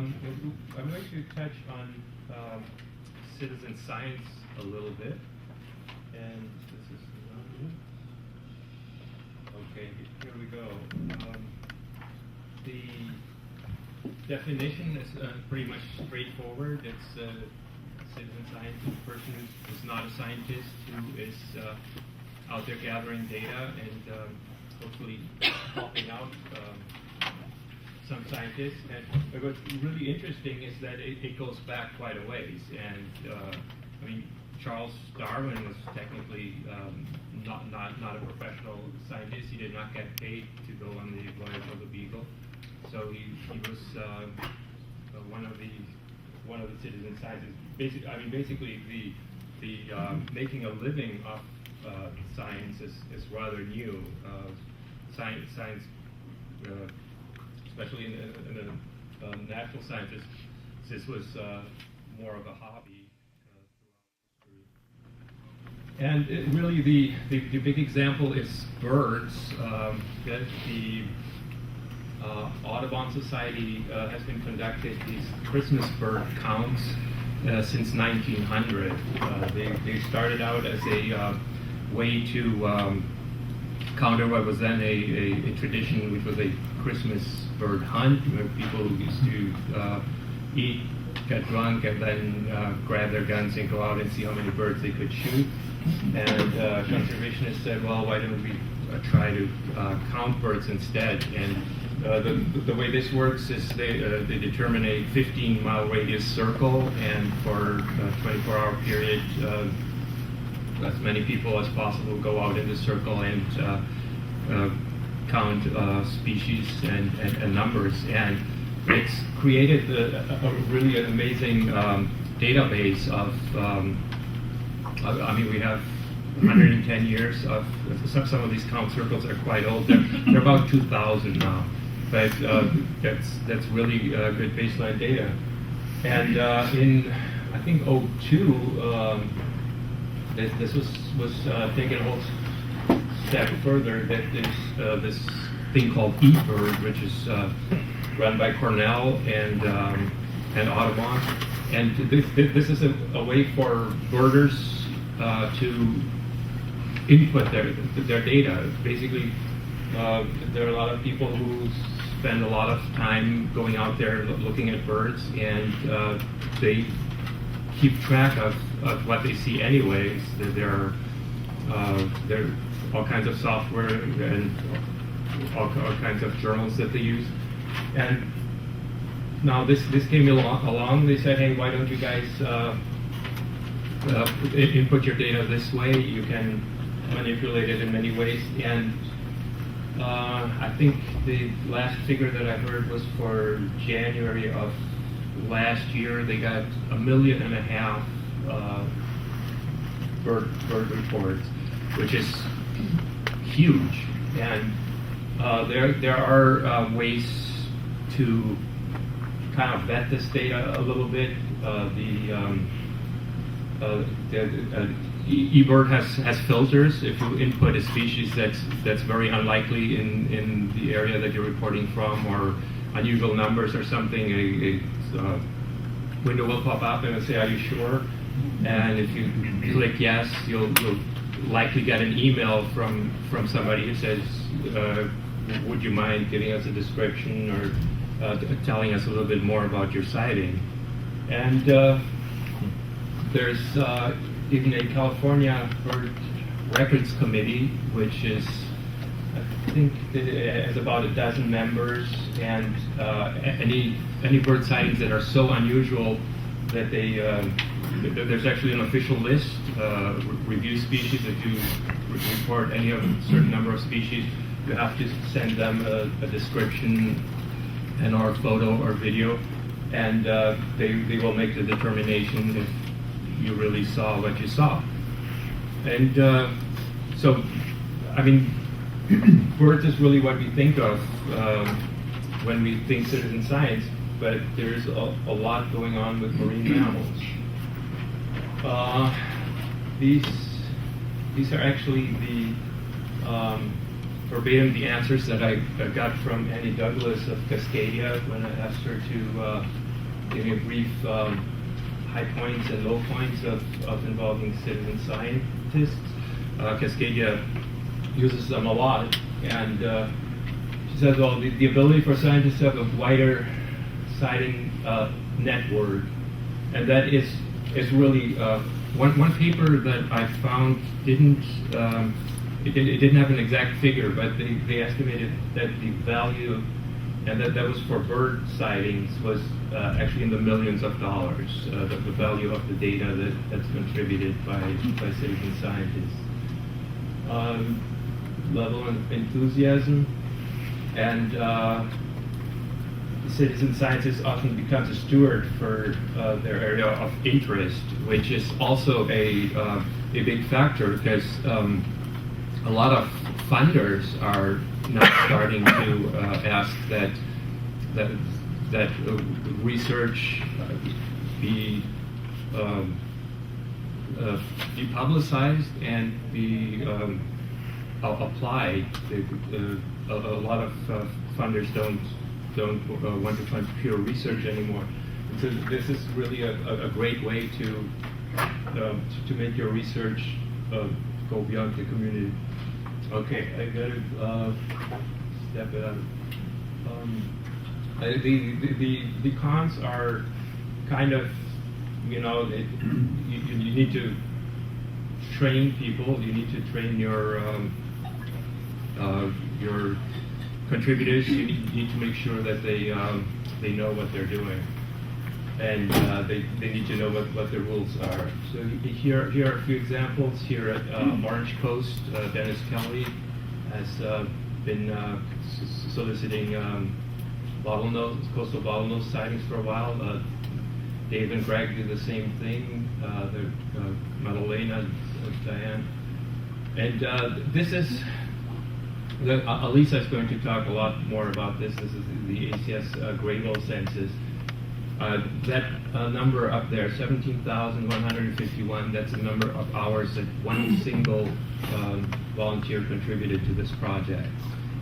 I'm going to touch on citizen science a little bit, and this is okay. Here we go. The definition is pretty much straightforward. It's citizen science, a person who's not a scientist, who is out there gathering data and hopefully helping out some scientists. And what's really interesting is that it goes back quite a ways. And I mean, Charles Darwin was technically not a professional scientist. He did not get paid to go on the voyage of the Beagle. So he was one of the citizen scientists. Basically the making a living off science is rather new. Science, especially in the natural sciences, this was more of a hobby throughout history. And really, the big example is birds. The Audubon Society has been conducting these Christmas bird counts since 1900. They started out as a way to counter what was then a tradition, which was a Christmas bird hunt, where people used to eat, get drunk, and then grab their guns and go out and see how many birds they could shoot. And conservationists said, well, why don't we try to count birds instead? And the way this works is they determine a 15-mile radius circle, and for a 24-hour period, as many people as possible go out in the circle and count species and numbers. And it's created a really amazing database of, I mean, we have 110 years of, some of these count circles are quite old. They're about 2,000 now. But that's really good baseline data. And in, I think, 2002, this was taken a whole step further. That there's this thing called eBird, which is run by Cornell and Audubon. And this is a way for birders to input their data. Basically, there are a lot of people who spend a lot of time going out there looking at birds, and they keep track of what they see anyways. There are all kinds of software and all kinds of journals that they use. And now this came along. They said, hey, why don't you guys input your data this way? You can manipulate it in many ways. And I think the last figure that I heard was for January of last year, they got 1.5 million bird reports, which is huge. And there are ways to kind of vet this data a little bit. eBird has filters. If you input a species that's very unlikely in the area that you're reporting from, or unusual numbers or something, a window will pop up and it'll say, are you sure? And if you click yes, you'll likely get an email from somebody who says, would you mind giving us a description or telling us a little bit more about your sighting? And there's even a California Bird Records Committee, which is, I think, it has about 12 members, and any bird sightings that are so unusual that they there's actually an official list, review species. If you report any of a certain number of species, you have to send them a description and or photo or video, and they will make the determination if you really saw what you saw. And so, I mean, birds is really what we think of when we think citizen science, but there's a lot going on with marine mammals. These are actually the verbatim the answers that I got from Annie Douglas of Cascadia when I asked her to give me a brief high points and low points of involving citizen scientists. Cascadia uses them a lot, and she says, well, the ability for scientists to have a wider sighting network, and that is really one paper that I found didn't it didn't have an exact figure, but they estimated that the value, and that was for bird sightings, was actually in the millions of dollars, the value of the data that's contributed by citizen scientists. Level of enthusiasm, and citizen scientist often becomes a steward for their area of interest, which is also a big factor, because a lot of funders are now starting to ask that research be publicized and be applied. A lot of funders don't want to fund pure research anymore. And so this is really a great way to make your research go beyond the community. Okay, I gotta step it up. The cons are kind of, you need to train people. You need to train your contributors. You need to make sure that they know what they're doing, and they need to know what the rules are. So here are a few examples. Here at Orange Coast, Dennis Kelly has been soliciting coastal bottlenose sightings for a while. Dave and Greg do the same thing. Madalena, Diane, and this is. Elisa is going to talk a lot more about this. This is the ACS Grayville census. That number up there, 17,151, that's the number of hours that one single volunteer contributed to this project.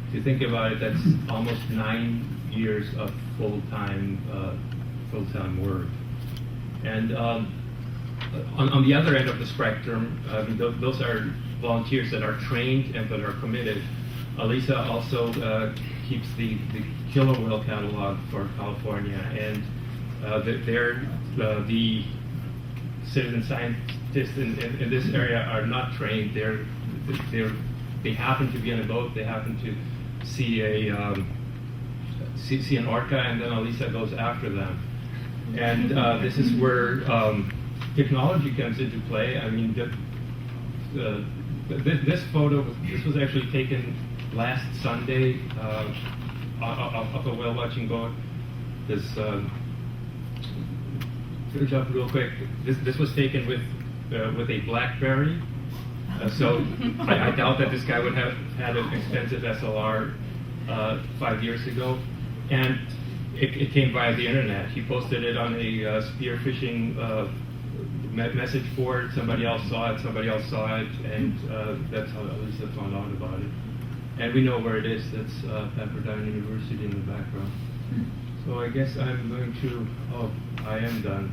If you think about it, that's almost 9 years of full-time work. And on the other end of the spectrum, those are volunteers that are trained and that are committed. Elisa also keeps the killer whale catalog for California, and the citizen scientists in this area are not trained. They happen to be on a boat. They happen to see see an orca, and then Elisa goes after them. And this is where technology comes into play. I mean, this photo, this was actually taken last Sunday of a whale watching boat. This finish up real quick. This was taken with a BlackBerry. So I doubt that this guy would have had an expensive SLR 5 years ago, and it came via the internet. He posted it on a spearfishing message board. Somebody else saw it. Somebody else saw it, and that's how Elisa found out about it. And we know where it is. That's Pepperdine University in the background. So I guess I'm going to. Oh, I am done.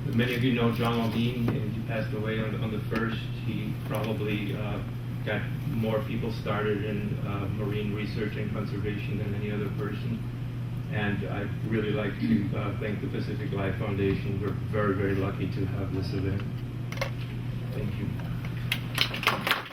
Many of you know John Aldine, and he passed away on the 1st. He probably got more people started in marine research and conservation than any other person. And I'd really like to thank the Pacific Life Foundation. We're very, very lucky to have this event. Thank you.